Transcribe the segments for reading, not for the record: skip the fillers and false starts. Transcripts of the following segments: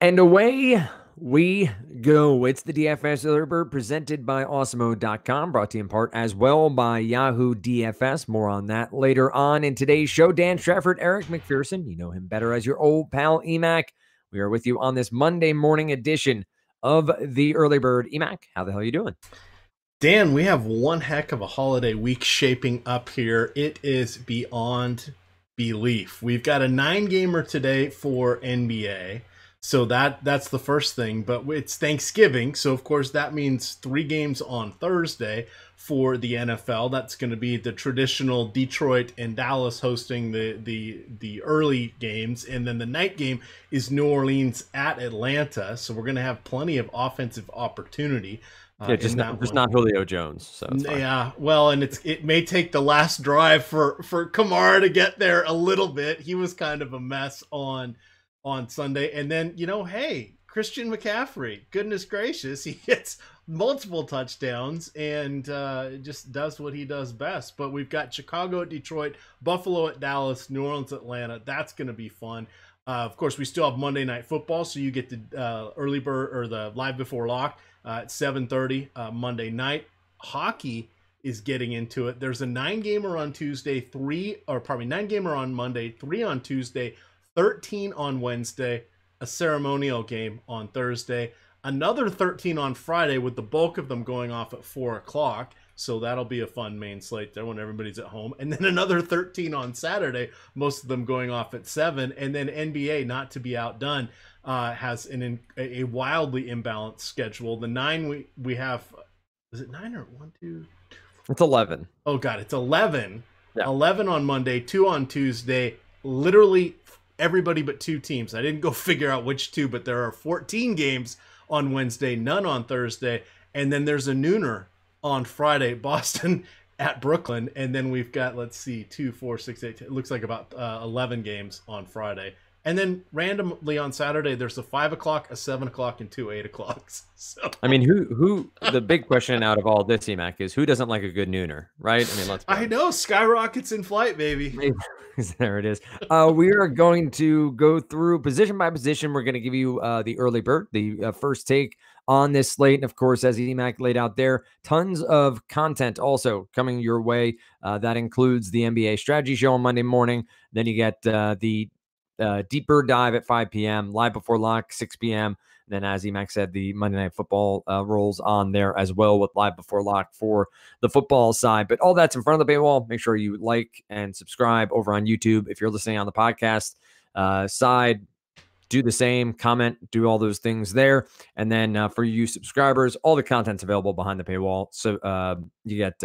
And away we go. It's the DFS Early Bird presented by Awesemo.com, brought to you in part as well by Yahoo DFS. More on that later on in today's show. Dan Strafford, Eric McPherson, you know him better as your old pal EMAC. We are with you on this Monday morning edition of the Early Bird. EMAC, how the hell are you doing? Dan, we have one heck of a holiday week shaping up here. It is beyond belief. We've got a 9-gamer today for NBA. So that's the first thing, but it's Thanksgiving, so of course that means 3 games on Thursday for the NFL. That's going to be the traditional Detroit and Dallas hosting the early games, and then the night game is New Orleans at Atlanta. So we're going to have plenty of offensive opportunity. Yeah, just not Julio Jones. So it's fine. Yeah, well, and it may take the last drive for Kamara to get there a little bit. He was kind of a mess on Sunday, and then hey, Christian McCaffrey, goodness gracious, he hits multiple touchdowns and just does what he does best. But we've got Chicago at Detroit, Buffalo at Dallas, New Orleans, Atlanta. That's going to be fun. Of course, we still have Monday Night Football, so you get the early bird or the live before lock at 7:30 Monday night. Hockey is getting into it. There's a 9-gamer on Tuesday, 9-gamer on Monday, 3 on Tuesday, 13 on Wednesday, a ceremonial game on Thursday, another 13 on Friday, with the bulk of them going off at 4 o'clock. So that'll be a fun main slate there when everybody's at home. And then another 13 on Saturday, most of them going off at 7. And then NBA, not to be outdone, has a wildly imbalanced schedule. The 9 we have, is it 9 or 1, 2? It's 11. Oh, God, it's 11. Yeah. 11 on Monday, 2 on Tuesday. Literally everybody but 2 teams. I didn't go figure out which 2, but there are 14 games on Wednesday, none on Thursday. And then there's a nooner on Friday, Boston at Brooklyn. And then we've got, let's see, 2, 4, 6, 8, it looks like about 11 games on Friday. And then randomly on Saturday, there's a 5 o'clock, a 7 o'clock, and 2 8 o'clocks. So I mean, who the big question out of all this, EMAC, is who doesn't like a good nooner, right? I mean, I know, skyrockets in flight, baby. There it is. We are going to go through position by position. We're going to give you the early bird, the first take on this slate. And of course, as EMAC laid out there, tons of content also coming your way. That includes the NBA strategy show on Monday morning. Then you get the deeper dive at 5 p.m., live before lock, 6 p.m. Then, as EMAC said, the Monday Night Football rolls on there as well with live before lock for the football side. But all that's in front of the paywall. Make sure you like and subscribe over on YouTube. If you're listening on the podcast side, do the same, comment, do all those things there. And then for you subscribers, all the content's available behind the paywall. So you get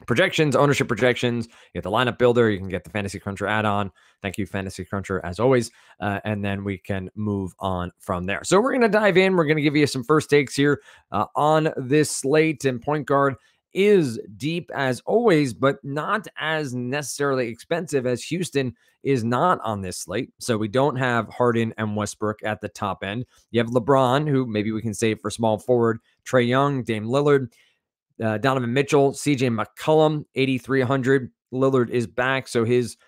projections, ownership projections, you get the lineup builder, you can get the Fantasy Cruncher add-on. Thank you, Fantasy Cruncher, as always. And then we can move on from there. So we're going to dive in. We're going to give you some first takes here on this slate. And point guard is deep as always, but not as necessarily expensive as Houston is not on this slate. So we don't have Harden and Westbrook at the top end. You have LeBron, who maybe we can save for small forward, Trae Young, Dame Lillard, Donovan Mitchell, CJ McCollum, 8,300. Lillard is back, so his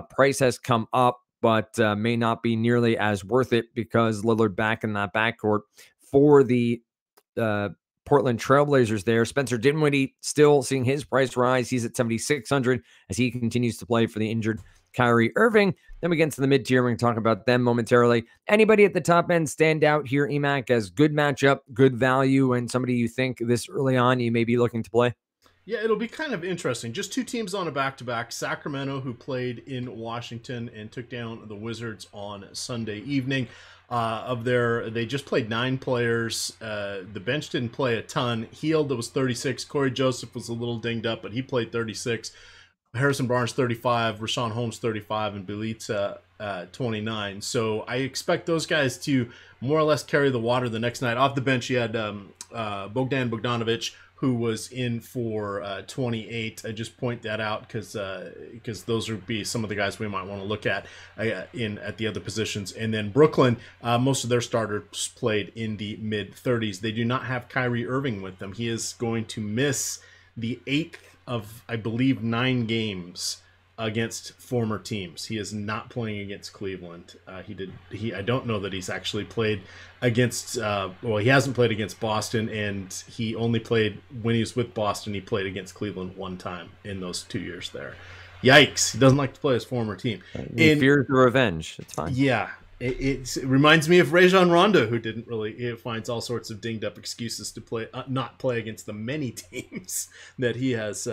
price has come up, but may not be nearly as worth it because Lillard back in that backcourt for the Portland Trailblazers there. Spencer Dinwiddie still seeing his price rise. He's at 7,600 as he continues to play for the injured Kyrie Irving. Then we get to the mid-tier. We're going to talk about them momentarily. Anybody at the top end stand out here, EMAC, as good matchup, good value, and somebody you think this early on you may be looking to play? Yeah, it'll be kind of interesting. Just 2 teams on a back-to-back. Sacramento, who played in Washington and took down the Wizards on Sunday evening. They just played 9 players. The bench didn't play a ton. Hield was 36. Corey Joseph was a little dinged up, but he played 36. Harrison Barnes 35, Rashawn Holmes 35, and Bjelica 29. So I expect those guys to more or less carry the water the next night. Off the bench, you had Bogdan Bogdanovic, who was in for 28. I just point that out because those would be some of the guys we might want to look at at the other positions. And then Brooklyn, most of their starters played in the mid-30s. They do not have Kyrie Irving with them. He is going to miss the 8th of, I believe, 9 games against former teams. He is not playing against Cleveland. I don't know that he's actually played against, he hasn't played against Boston, and he only played, when he was with Boston, he played against Cleveland one time in those 2 years there. Yikes. He doesn't like to play his former team. He fears the revenge. It's fine. Yeah. It reminds me of Rajon Rondo, who didn't really finds all sorts of dinged up excuses to not play against the many teams that he has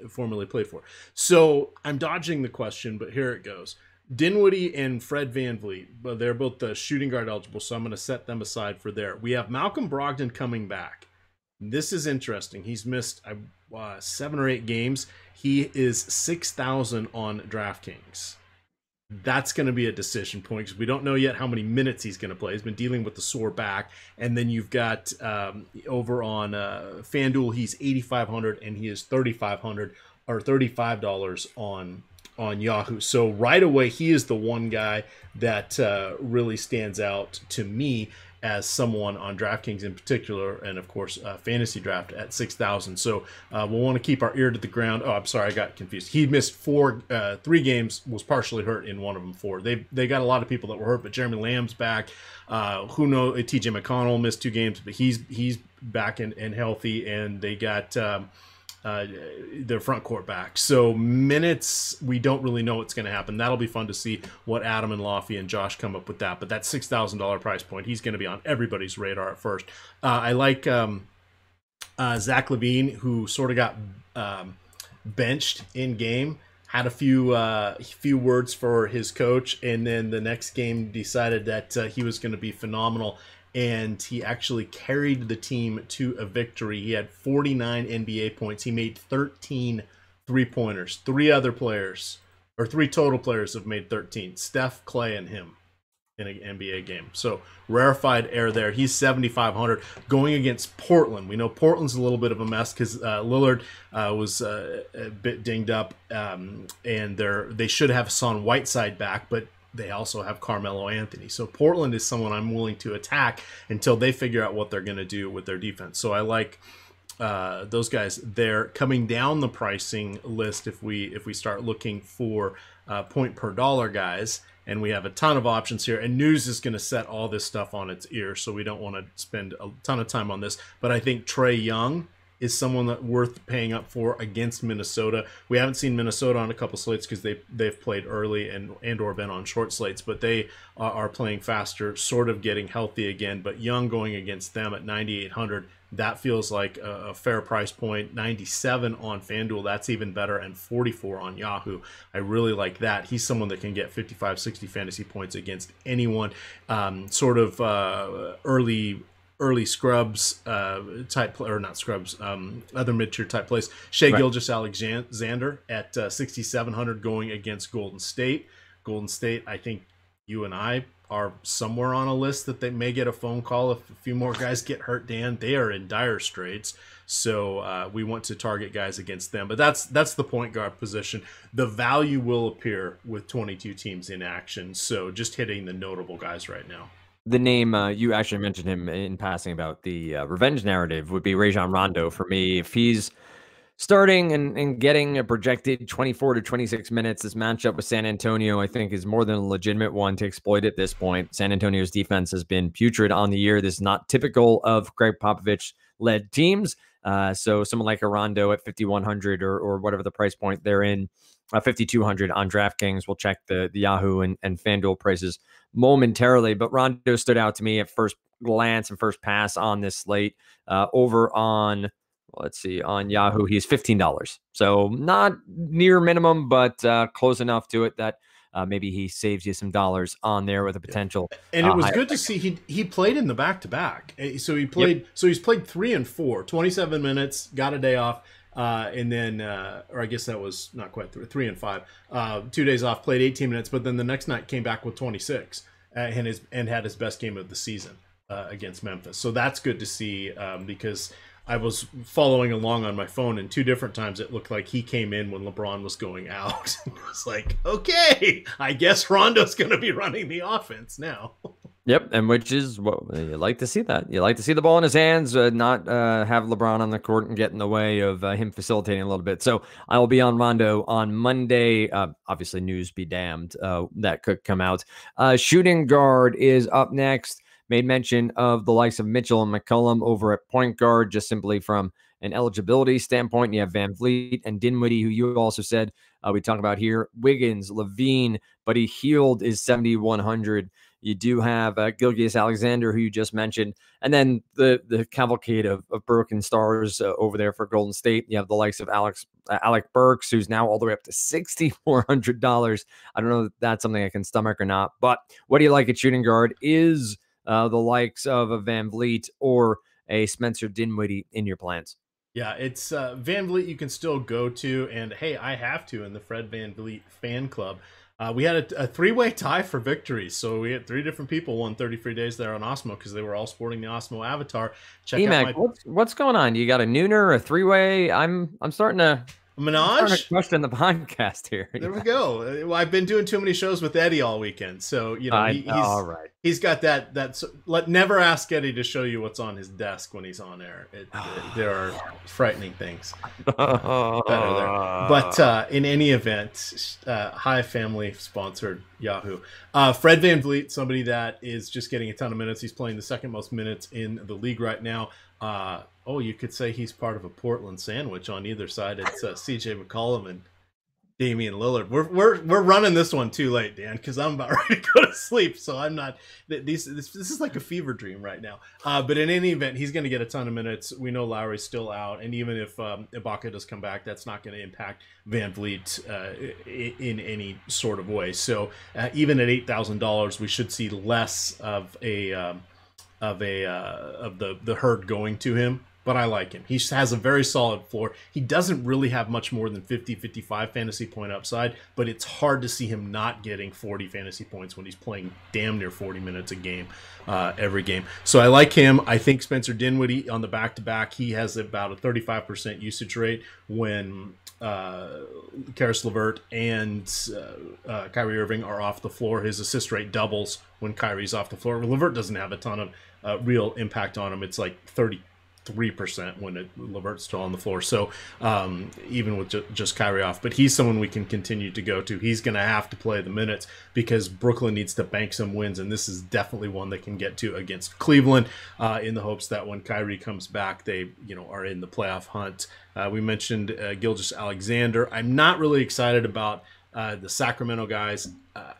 formerly played for. So I'm dodging the question, but here it goes. Dinwiddie and Fred VanVleet, but they're both shooting guard eligible, so I'm going to set them aside for there. We have Malcolm Brogdon coming back. This is interesting. He's missed 7 or 8 games. He is 6,000 on DraftKings. That's going to be a decision point because we don't know yet how many minutes he's going to play. He's been dealing with the sore back. And then you've got over on FanDuel, he's 8,500 and he is 3,500 or $35 on Yahoo. So right away, he is the one guy that really stands out to me as someone on DraftKings in particular, and of course Fantasy Draft at 6,000. So we'll want to keep our ear to the ground. Oh, I'm sorry, I got confused. He missed 3 games, was partially hurt in one of them 4. They got a lot of people that were hurt, but Jeremy Lamb's back. Who knows? TJ McConnell missed 2 games, but he's back and healthy, and they got their front court back. So minutes, we don't really know what's going to happen. That'll be fun to see what Adam and Lofty and Josh come up with that. But that $6,000 price point, he's going to be on everybody's radar at first. I like Zach LaVine, who sort of got benched in game. Had a few words for his coach, and then the next game decided that he was going to be phenomenal. And he actually carried the team to a victory. He had 49 NBA points. He made 13 3-pointers. 3 other players, or 3 total players have made 13. Steph, Clay, and him in an NBA game. So rarefied air there. He's 7,500 going against Portland. We know Portland's a little bit of a mess because Lillard was a bit dinged up, and they should have Hassan Whiteside back, but they also have Carmelo Anthony. So Portland is someone I'm willing to attack until they figure out what they're going to do with their defense. So I like those guys. They're coming down the pricing list if we start looking for point per dollar guys. And we have a ton of options here. And news is going to set all this stuff on its ear, so we don't want to spend a ton of time on this. But I think Trae Young is someone that worth paying up for against Minnesota. We haven't seen Minnesota on a couple slates because they've played early and or been on short slates, but they are playing faster, sort of getting healthy again. But Young going against them at 9,800, that feels like a fair price point. 97 on FanDuel, that's even better, and 44 on Yahoo. I really like that. He's someone that can get 55, 60 fantasy points against anyone. Early scrubs type, or not scrubs, other mid-tier type plays. Shai Gilgeous-Alexander at 6,700 going against Golden State. Golden State, I think you and I are somewhere on a list that they may get a phone call if a few more guys get hurt, Dan. They are in dire straits. So we want to target guys against them. But that's the point guard position. The value will appear with 22 teams in action. So just hitting the notable guys right now. The name, you actually mentioned him in passing about the revenge narrative, would be Rajon Rondo for me. If he's starting and getting a projected 24 to 26 minutes, this matchup with San Antonio, I think, is more than a legitimate one to exploit at this point. San Antonio's defense has been putrid on the year. This is not typical of Greg Popovich-led teams. So someone like a Rondo at 5,100 or whatever the price point they're in, 5,200 on DraftKings. We'll check the Yahoo and FanDuel prices momentarily, but Rondo stood out to me at first glance and first pass on this slate. Over on, let's see, on Yahoo, he's $15. So not near minimum, but close enough to it that maybe he saves you some dollars on there with a potential. And it was good to see he played in the back-to-back. So he played. Yep. So he's played 3 and 4, 27 minutes, got a day off. And then, or I guess that was not quite 3 and 5, 2 days off, played 18 minutes, but then the next night came back with 26 and had his best game of the season against Memphis. So that's good to see because I was following along on my phone, and 2 different times it looked like he came in when LeBron was going out. It was like, okay, I guess Rondo's going to be running the offense now. Yep, and which is what you like to see that. You like to see the ball in his hands, not have LeBron on the court and get in the way of him facilitating a little bit. So I will be on Rondo on Monday. Obviously, news be damned. That could come out. Shooting guard is up next. Made mention of the likes of Mitchell and McCollum over at point guard, just simply from an eligibility standpoint. You have Van Vliet and Dinwiddie, who you also said we talk about here. Wiggins, Levine, Buddy Hield is 7,100. You do have Gilgeous-Alexander, who you just mentioned, and then the cavalcade of broken stars over there for Golden State. You have the likes of Alec Burks, who's now all the way up to $6,400. I don't know if that's something I can stomach or not, but what do you like at shooting guard? Is the likes of a Van Vliet or a Spencer Dinwiddie in your plans? Yeah, it's Van Vliet you can still go to, and hey, I have to in the Fred Van Vliet fan club. We had a three-way tie for victories, so we had 3 different people won 30 free days there on Osmo because they were all sporting the Osmo avatar. Check out what's going on? You got a nooner, a three-way? I'm starting to question the podcast here. There we go. I've been doing too many shows with Eddie all weekend, so he's all right. He's got that. Never ask Eddie to show you what's on his desk when he's on air. There are frightening things better there. But in any event, High Family sponsored Yahoo. Fred Van Vliet, somebody that is just getting a ton of minutes. He's playing the second most minutes in the league right now. You could say he's part of a Portland sandwich on either side. It's CJ McCollum and Damian Lillard. We're running this one too late, Dan, because I'm about ready to go to sleep. So I'm not. This is like a fever dream right now. But in any event, he's going to get a ton of minutes. We know Lowry's still out, and even if Ibaka does come back, that's not going to impact Van Vliet in any sort of way. So even at $8,000, we should see less of the herd going to him. But I like him. He has a very solid floor. He doesn't really have much more than 50, 55 fantasy point upside, but it's hard to see him not getting 40 fantasy points when he's playing damn near 40 minutes a game every game. So I like him. I think Spencer Dinwiddie on the back-to-back, he has about a 35% usage rate when Karis LeVert and Kyrie Irving are off the floor. His assist rate doubles when Kyrie's off the floor. LeVert doesn't have a ton of real impact on him. It's like 33% when LeVert's still on the floor. So even with just Kyrie off, but he's someone we can continue to go to. He's going to have to play the minutes because Brooklyn needs to bank some wins, and this is definitely one they can get to against Cleveland in the hopes that when Kyrie comes back, they are in the playoff hunt. We mentioned Gilgeous-Alexander. I'm not really excited about the Sacramento guys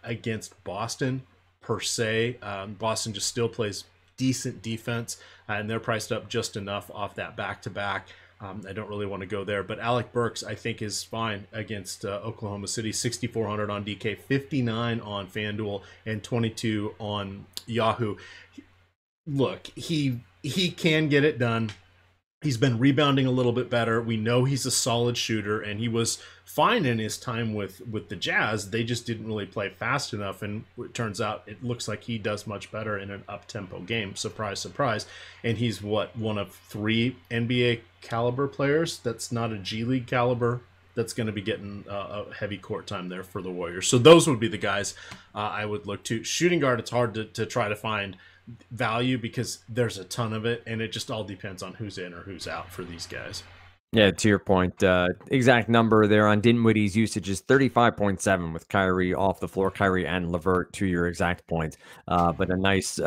against Boston per se. Boston just still plays decent defense, and they're priced up just enough off that back-to-back. I don't really want to go there, but Alec Burks I think is fine against Oklahoma City. 6,400 on DK, 59 on FanDuel, and 22 on Yahoo. Look, he can get it done. He's been rebounding a little bit better. We know he's a solid shooter, and he was fine in his time with the Jazz. They just didn't really play fast enough, and it turns out it looks like he does much better in an up-tempo game. Surprise, surprise. And he's, one of 3 NBA caliber players that's not a G League caliber that's going to be getting a heavy court time there for the Warriors. So those would be the guys I would look to. Shooting guard, it's hard to try to find value because there's a ton of it, and it just all depends on who's in or who's out for these guys. Yeah, to your point, exact number there on Dinwiddie's usage is 35.7 with Kyrie off the floor, Kyrie and LeVert to your exact point. But a nice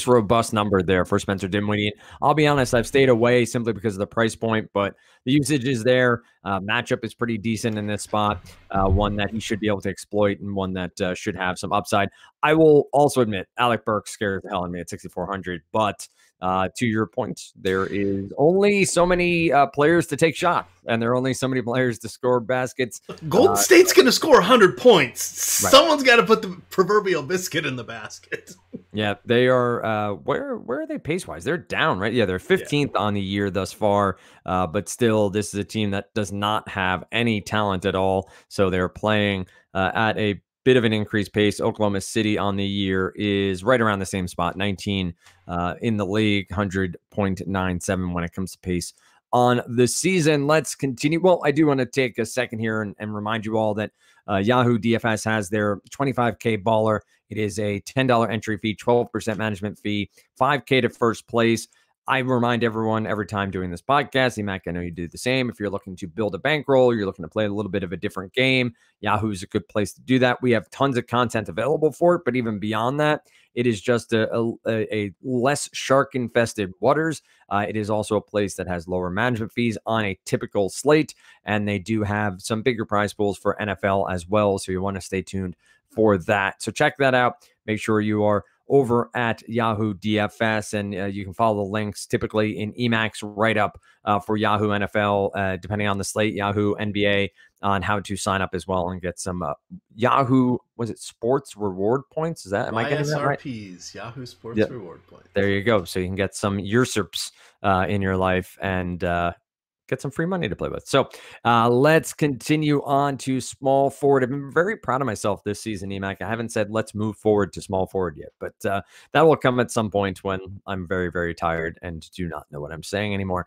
robust number there for Spencer Dinwiddie. I'll be honest, I've stayed away simply because of the price point, but the usage is there. Matchup is pretty decent in this spot, one that he should be able to exploit and one that should have some upside. I will also admit, Alec Burks scares the hell out of me at 6,400, but to your point, there is only so many players to take shots, and there are only so many players to score baskets. Golden State's going to score 100 points. Right. Someone's got to put the proverbial biscuit in the basket. Yeah, they are. Where are they pace-wise? They're down, right? Yeah, they're 15th on the year thus far, but still, this is a team that does not have any talent at all, so they're playing at a bit of an increased pace. Oklahoma City on the year is right around the same spot, 19 in the league, 100.97 when it comes to pace on the season. Let's continue. Well, I do want to take a second here and remind you all that Yahoo DFS has their 25K baller. It is a $10 entry fee, 12% management fee, 5K to first place. I remind everyone every time doing this podcast, Mac, I know you do the same. If you're looking to build a bankroll, you're looking to play a little bit of a different game, Yahoo's a good place to do that. We have tons of content available for it, but even beyond that, it is just a less shark-infested waters. It is also a place that has lower management fees on a typical slate, and they do have some bigger prize pools for NFL as well, so you want to stay tuned for that. So check that out. Make sure you are over at Yahoo DFS, and you can follow the links typically in Emacs write-up for Yahoo NFL, depending on the slate, Yahoo NBA, on how to sign up as well and get some Yahoo, was it sports reward points? Is that, am I getting that right? YSRPs, Yahoo Sports Reward Points. There you go. So you can get some usurps in your life and get some free money to play with. So let's continue on to small forward. I've been very proud of myself this season, Emac. I haven't said let's move forward to small forward yet, but that will come at some point when I'm very, very tired and do not know what I'm saying anymore.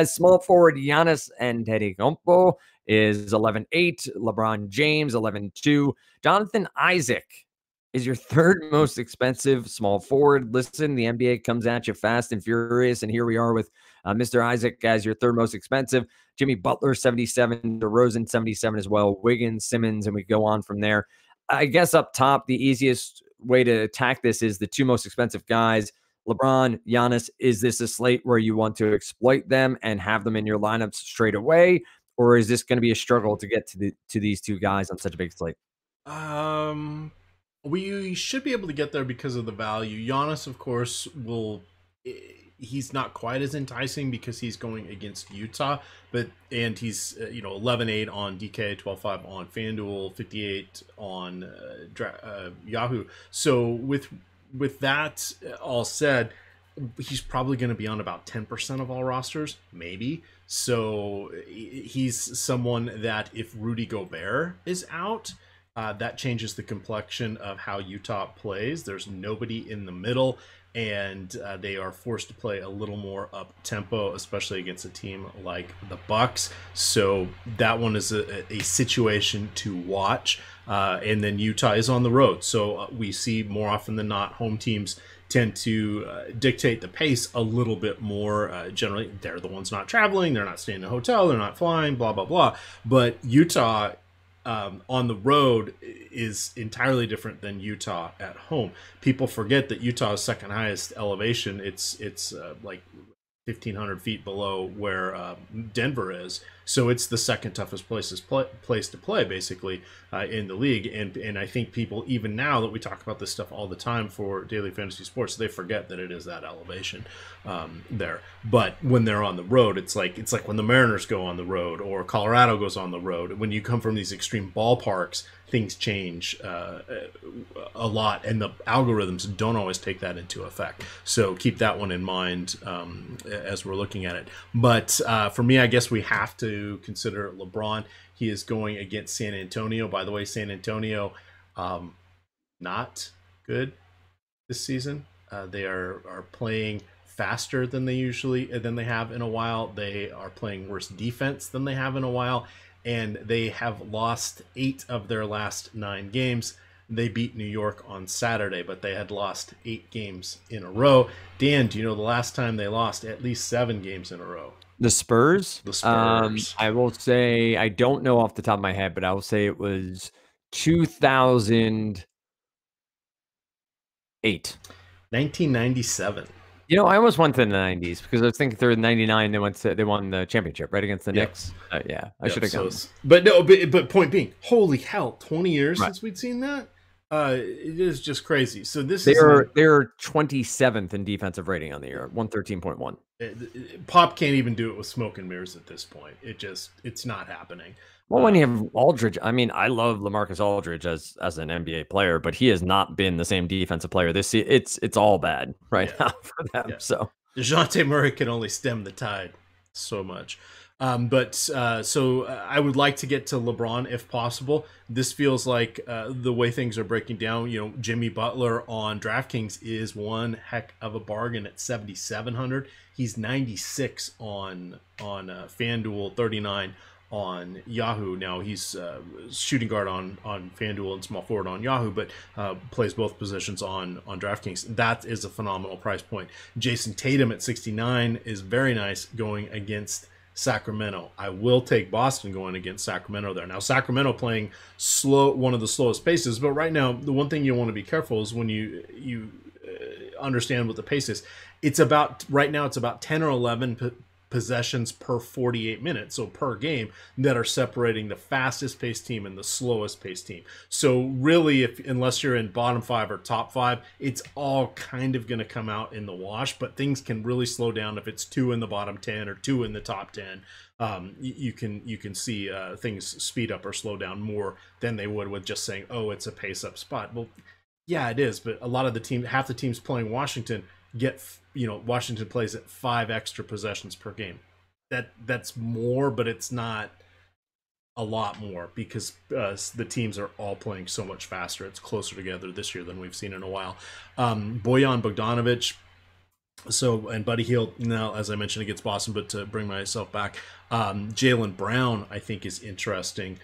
Small forward Giannis Antetokounmpo is 11-8. LeBron James 11-2. Jonathan Isaac is your third most expensive small forward. Listen, the NBA comes at you fast and furious, and here we are with Mr. Isaac as your third most expensive. Jimmy Butler, 77. DeRozan, 77 as well. Wiggins, Simmons, and we go on from there. I guess up top, the easiest way to attack this is the two most expensive guys, LeBron, Giannis. Is this a slate where you want to exploit them and have them in your lineups straight away? Or is this going to be a struggle to get to these two guys on such a big slate? We should be able to get there because of the value. Giannis, of course, he's not quite as enticing because he's going against Utah, and he's 11-8 on DK, 12-5 on FanDuel, 58 on Yahoo. So with that all said, he's probably going to be on about 10% of all rosters, maybe. So he's someone that if Rudy Gobert is out, that changes the complexion of how Utah plays. There's nobody in the middle, and they are forced to play a little more up tempo, especially against a team like the Bucks. So that one is a situation to watch. And then Utah is on the road, so we see more often than not home teams tend to dictate the pace a little bit more. Generally, they're the ones not traveling, they're not staying in a hotel, they're not flying, blah blah blah. But Utah on the road is entirely different than Utah at home. People forget that Utah's second highest elevation. It's like 1,500 feet below where Denver is. So it's the second toughest place to play, basically, in the league. And I think people, even now that we talk about this stuff all the time for daily fantasy sports, they forget that it is that elevation there. But when they're on the road, it's like when the Mariners go on the road or Colorado goes on the road. When you come from these extreme ballparks, things change a lot, and the algorithms don't always take that into effect. So keep that one in mind as we're looking at it. But for me, I guess we have to consider LeBron. He is going against San Antonio. By the way, San Antonio, not good this season. They are playing faster than they have in a while. They are playing worse defense than they have in a while. And they have lost 8 of their last 9 games. They beat New York on Saturday, but they had lost 8 games in a row. Dan, do you know the last time they lost at least 7 games in a row? The Spurs? The Spurs. I will say, I don't know off the top of my head, but I will say it was 2008. 1997. I almost went to the 90s because I was thinking through 99 they won the championship right against the Knicks. I should have gone. But point being, holy hell, 20 years since we'd seen that. It is just crazy. So they're 27th in defensive rating on the year, 113.1. Pop can't even do it with smoke and mirrors at this point. It's not happening. Well, when you have Aldridge, I mean, I love LaMarcus Aldridge as an NBA player, but he has not been the same defensive player this season. It's all bad now for them. Yeah. So DeJounte Murray can only stem the tide so much. So I would like to get to LeBron if possible. This feels like the way things are breaking down. Jimmy Butler on DraftKings is one heck of a bargain at 7,700. He's 96 on FanDuel, 39 on Yahoo. Now he's shooting guard on FanDuel and small forward on Yahoo, but plays both positions on DraftKings. That is a phenomenal price point. Jason Tatum at 69 is very nice going against Sacramento. I will take Boston going against Sacramento there. Now Sacramento playing slow, one of the slowest paces, but right now the one thing you want to be careful is when you understand what the pace is. It's about right now it's about 10 or 11 possessions per 48 minutes, so per game, that are separating the fastest paced team and the slowest paced team. So really, unless you're in bottom 5 or top 5, it's all kind of going to come out in the wash, but things can really slow down if it's 2 in the bottom 10 or 2 in the top 10. You can see things speed up or slow down more than they would with just saying, oh, it's a pace up spot. Well, yeah, it is, but a lot of the team, half the teams playing Washington Washington plays at 5 extra possessions per game. That's more, but it's not a lot more because the teams are all playing so much faster. It's closer together this year than we've seen in a while. Bojan Bogdanovic, and Buddy Hield now, as I mentioned, against Boston, but to bring myself back, Jaylen Brown I think is interesting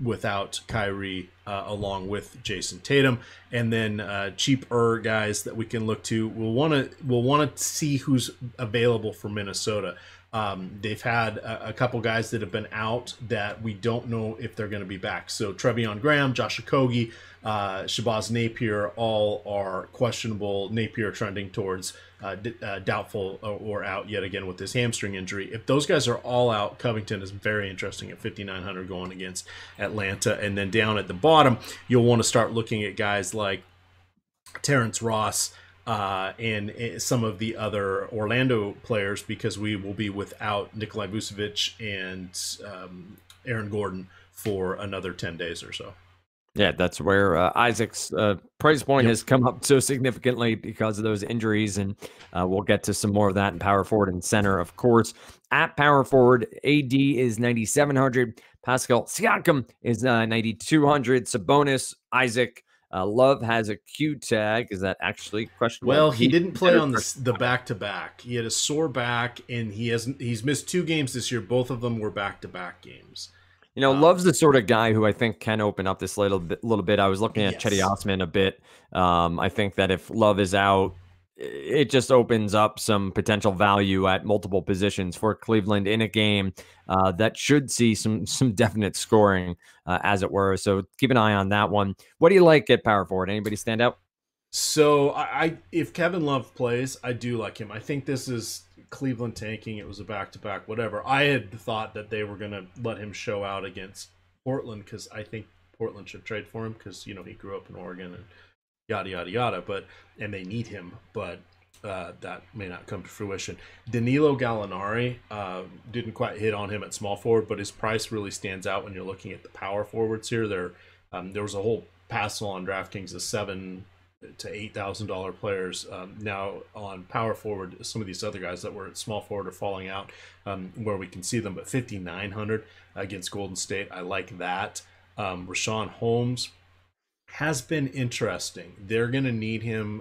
without Kyrie, along with Jason Tatum, and then cheaper guys that we can look to. We'll want to see who's available for Minnesota. They've had a couple guys that have been out that we don't know if they're going to be back. So Treveon Graham, Josh Okogie, Shabazz Napier, all are questionable. Napier trending towards doubtful or out yet again with this hamstring injury. If those guys are all out, Covington is very interesting at 5,900 going against Atlanta. And then down at the bottom, you'll want to start looking at guys like Terrence Ross, and some of the other Orlando players, because we will be without Nikolai Vucevic and Aaron Gordon for another 10 days or so. Yeah, that's where Isaac's price point has come up so significantly because of those injuries, and we'll get to some more of that in power forward and center, of course. At power forward, AD is 9,700. Pascal Siakam is 9,200. Sabonis, Isaac, Love has a Q tag. Is that actually questionable? Well, he didn't play on the back-to-back. He had a sore back, and he's missed 2 games this year. Both of them were back-to-back games. Love's the sort of guy who I think can open up this little bit. I was looking at Cedi Osman a bit. I think that if Love is out, it just opens up some potential value at multiple positions for Cleveland in a game that should see some definite scoring, as it were. So keep an eye on that one. What do you like at power forward? Anybody stand out? So if Kevin Love plays, I do like him. I think this is Cleveland tanking. It was a back-to-back, whatever. I had thought that they were going to let him show out against Portland because I think Portland should trade for him because, he grew up in Oregon and yada, yada, yada. And they need him, but that may not come to fruition. Danilo Gallinari, didn't quite hit on him at small forward, but his price really stands out when you're looking at the power forwards here. There was a whole passel on DraftKings of $7,000 to $8,000 players. Now on power forward, some of these other guys that were at small forward are falling out, where we can see them, but 5,900 against Golden State. I like that. Rashawn Holmes has been interesting. They're going to need him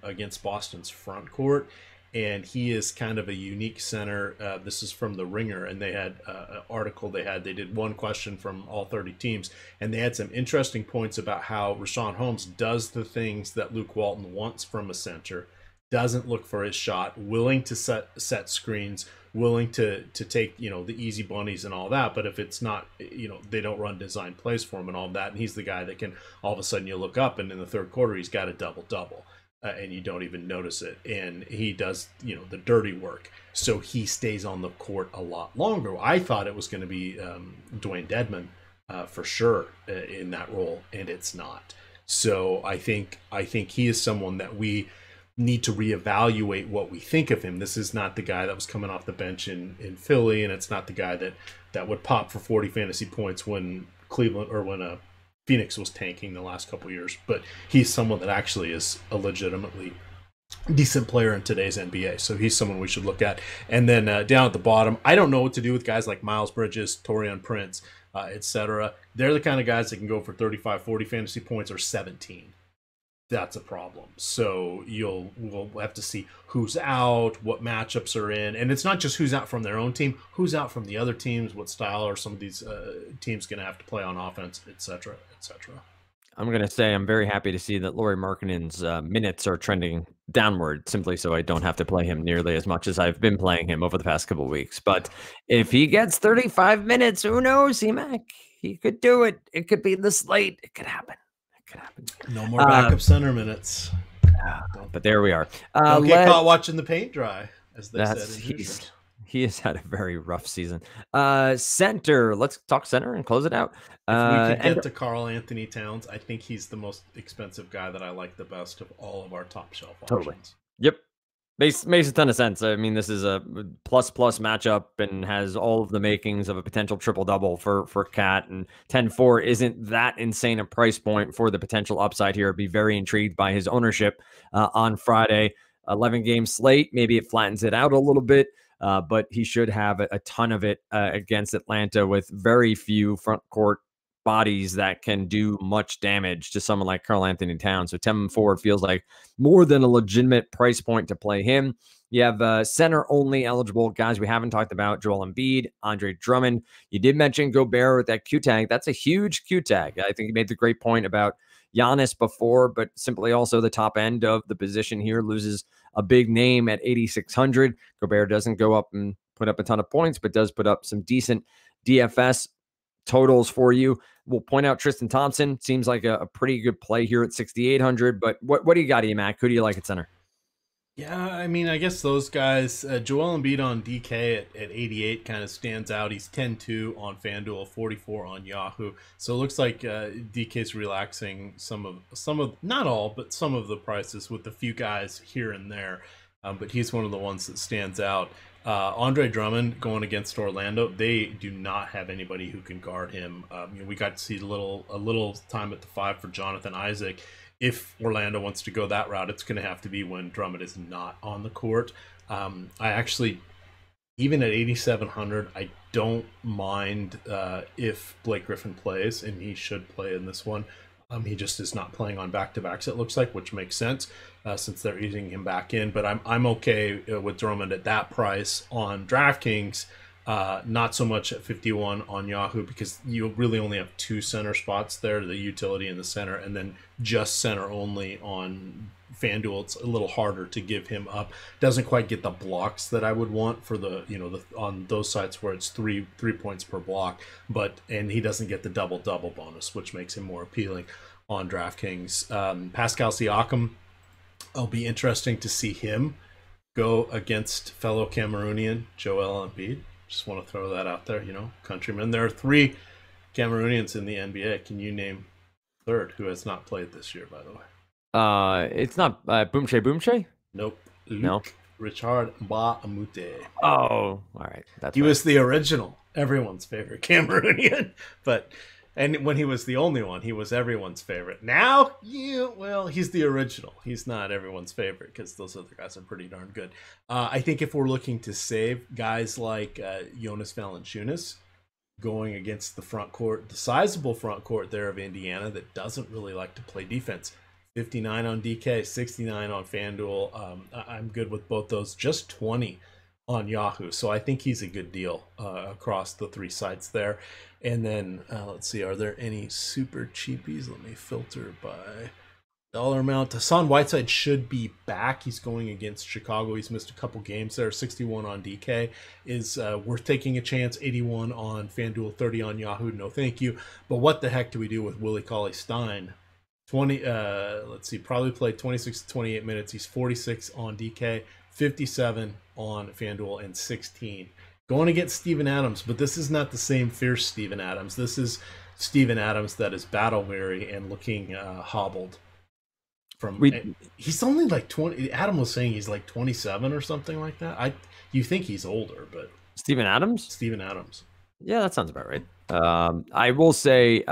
against Boston's front court, and he is kind of a unique center. This is from The Ringer, and they had an article they did one question from all 30 teams, and they had some interesting points about how Rashawn Holmes does the things that Luke Walton wants from a center, doesn't look for his shot, willing to set screens, willing to take the easy bunnies and all that, but if it's not, they don't run design plays for him and all that, and he's the guy that can all of a sudden you look up and in the third quarter he's got a double and you don't even notice it, and he does the dirty work, so he stays on the court a lot longer. I thought it was going to be Dwayne Dedmon for sure in that role, and it's not. So I think he is someone that we need to reevaluate what we think of him. This is not the guy that was coming off the bench in Philly, and it's not the guy that would pop for 40 fantasy points when Cleveland or when Phoenix was tanking the last couple years. But he's someone that actually is a legitimately decent player in today's NBA. So he's someone we should look at. And then down at the bottom, I don't know what to do with guys like Miles Bridges, Taurean Prince, etc. They're the kind of guys that can go for 35, 40 fantasy points or 17. that's a problem. So we'll have to see who's out, what matchups are in, and it's not just who's out from their own team, who's out from the other teams, what style are some of these teams going to have to play on offense, etc., etc. I'm going to say I'm very happy to see that Lauri Markkanen's minutes are trending downward, simply so I don't have to play him nearly as much as I've been playing him over the past couple of weeks. But if he gets 35 minutes, who knows, C-Mac? He could do it. It could be the slate. It could happen. It could happen. No more backup center minutes. But there we are. Don't get caught watching the paint dry, as they said in Hoosier. He has had a very rough season. Center. Let's talk center and close it out. If we could get to Karl Anthony Towns, I think he's the most expensive guy that I like the best of all of our top shelf options. Yep. Makes a ton of sense. I mean, this is a plus matchup and has all of the makings of a potential triple-double for Cat, and 10-4 isn't that insane a price point for the potential upside here. I'd be very intrigued by his ownership on Friday. 11-game slate. Maybe it flattens it out a little bit, but he should have a ton of it against Atlanta with very few front court bodies that can do much damage to someone like Karl Anthony Towns. So 10-4 feels like more than a legitimate price point to play him. You have center only eligible guys we haven't talked about: Joel Embiid, Andre Drummond. You did mention Gobert with that Q tag. That's a huge Q tag. I think you made the great point about Giannis before, but simply also the top end of the position here loses a big name at 8,600. Gobert doesn't go up and put up a ton of points, but does put up some decent DFS totals for you. We'll point out Tristan Thompson. Seems like a pretty good play here at 6,800. But what do you got, Mac? Who do you like at center? Yeah, I mean, I guess those guys, Joel Embiid on DK at 88 kind of stands out. He's 10-2 on FanDuel, 44 on Yahoo. So it looks like DK's relaxing some of, not all, but some of the prices with a few guys here and there. But he's one of the ones that stands out. Andre Drummond going against Orlando, they do not have anybody who can guard him. We got to see a little time at the 5 for Jonathan Isaac. If Orlando wants to go that route, it's going to have to be when Drummond is not on the court. I actually, even at 8,700, I don't mind if Blake Griffin plays, and he should play in this one. He just is not playing on back-to-backs, it looks like, which makes sense since they're easing him back in. But I'm okay with Drummond at that price on DraftKings. Not so much at 51 on Yahoo, because you really only have 2 center spots there, the utility and the center, and then just center only on FanDuel. It's a little harder to give him up. Doesn't quite get the blocks that I would want for the on those sites where it's three points per block, and he doesn't get the double bonus, which makes him more appealing on DraftKings. Pascal Siakam, it'll be interesting to see him go against fellow Cameroonian Joel Embiid. Just want to throw that out there, countrymen. There are 3 Cameroonians in the NBA. Can you name third who has not played this year, by the way? It's not Boomche? Nope. No. Richard Mbah-a-Moute. Oh, all right. He was the original, everyone's favorite Cameroonian, and when he was the only one, he was everyone's favorite. Now, he's the original. He's not everyone's favorite because those other guys are pretty darn good. I think if we're looking to save guys like Jonas Valanciunas going against the front court, the sizable front court there of Indiana that doesn't really like to play defense, 59 on DK, 69 on FanDuel. I'm good with both those. Just 20 on Yahoo. So I think he's a good deal across the 3 sites there. And then let's see, are there any super cheapies? Let me filter by dollar amount. Hassan Whiteside should be back. He's going against Chicago. He's missed a couple games there. 61 on DK is worth taking a chance. 81 on FanDuel, 30 on Yahoo. No thank you. But what the heck do we do with Willie Cauley-Stein? Probably played 26 to 28 minutes. He's 46 on DK, 57 on FanDuel, and 16 going against Steven Adams. But this is not the same fierce Steven Adams. This is Steven Adams that is battle weary and looking hobbled. He's only like 20. Adam was saying he's like 27 or something like that. You think he's older, but Steven Adams. Yeah, that sounds about right. I will say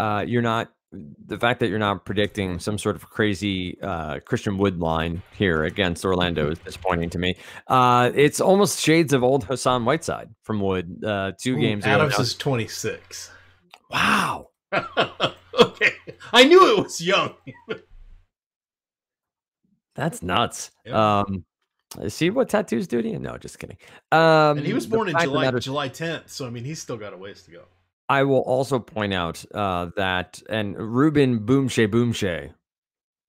the fact that you're not predicting some sort of crazy Christian Wood line here against Orlando is disappointing to me. It's almost shades of old Hassan Whiteside from Wood 2 games ago. Adams is 26. Wow. Okay. I knew it was young. That's nuts. Yeah. See what tattoos do to you? No, just kidding. And he was The born in fact of the matter is, July 10th, so I mean he's still got a ways to go. I will also point out that and Ruben Boomshay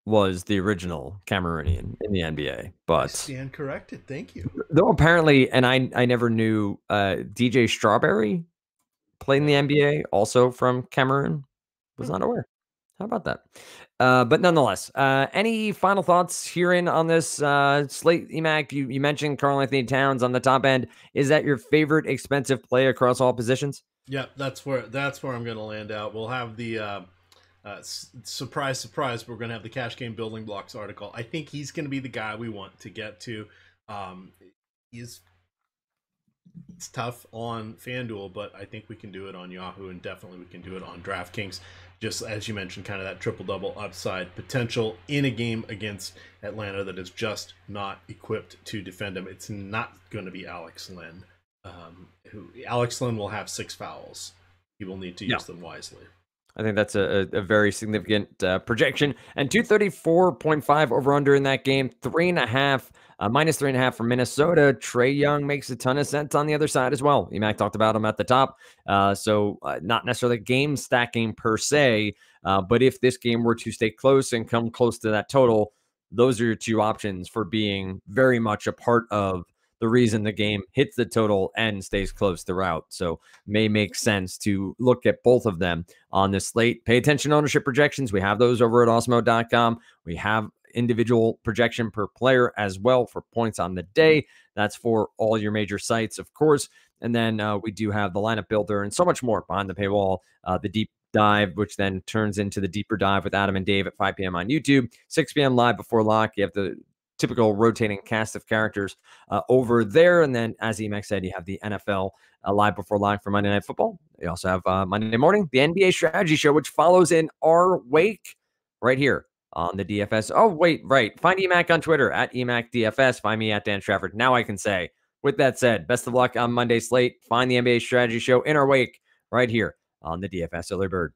was the original Cameroonian in the NBA, I but stand corrected. Thank you. though apparently, and I never knew DJ Strawberry played in the NBA, also from Cameroon. Was not aware. How about that? But nonetheless, any final thoughts herein on this slate, Emac? You mentioned Karl Anthony Towns on the top end. Is that your favorite expensive play across all positions? Yeah, that's where I'm going to land out. We'll have the surprise, surprise. We're going to have the cash game building blocks article. I think he's going to be the guy we want to get to. It's tough on FanDuel, but I think we can do it on Yahoo, and definitely we can do it on DraftKings. Just as you mentioned, kind of that triple-double upside potential in a game against Atlanta that is just not equipped to defend him. It's not going to be Alex Len. Alex Len will have 6 fouls. He will need to use them wisely. I think that's a very significant projection. And 234.5 over under in that game. 3.5, minus 3.5 from Minnesota. Trae Young makes a ton of sense on the other side as well. Emac talked about him at the top. So not necessarily game stacking per se, but if this game were to stay close and come close to that total, those are your 2 options for being very much a part of the reason the game hits the total and stays close throughout. So may make sense to look at both of them on this slate. Pay attention to ownership projections. We have those over at Osmo.com. We have individual projection per player as well for points on the day. That's for all your major sites, of course. And then we do have the lineup builder and so much more behind the paywall. The deep dive, which then turns into the deeper dive with Adam and Dave at 5 p.m. on YouTube, 6 p.m. live before lock. You have the typical rotating cast of characters over there. And then, as Emac said, you have the NFL live before live for Monday Night Football. You also have Monday morning, the NBA Strategy Show, which follows in our wake right here on the DFS. Oh, wait, right. Find Emac on Twitter at EmacDFS. Find me at Dan Strafford. Now I can say, with that said, best of luck on Monday slate. Find the NBA Strategy Show in our wake right here on the DFS Early Bird.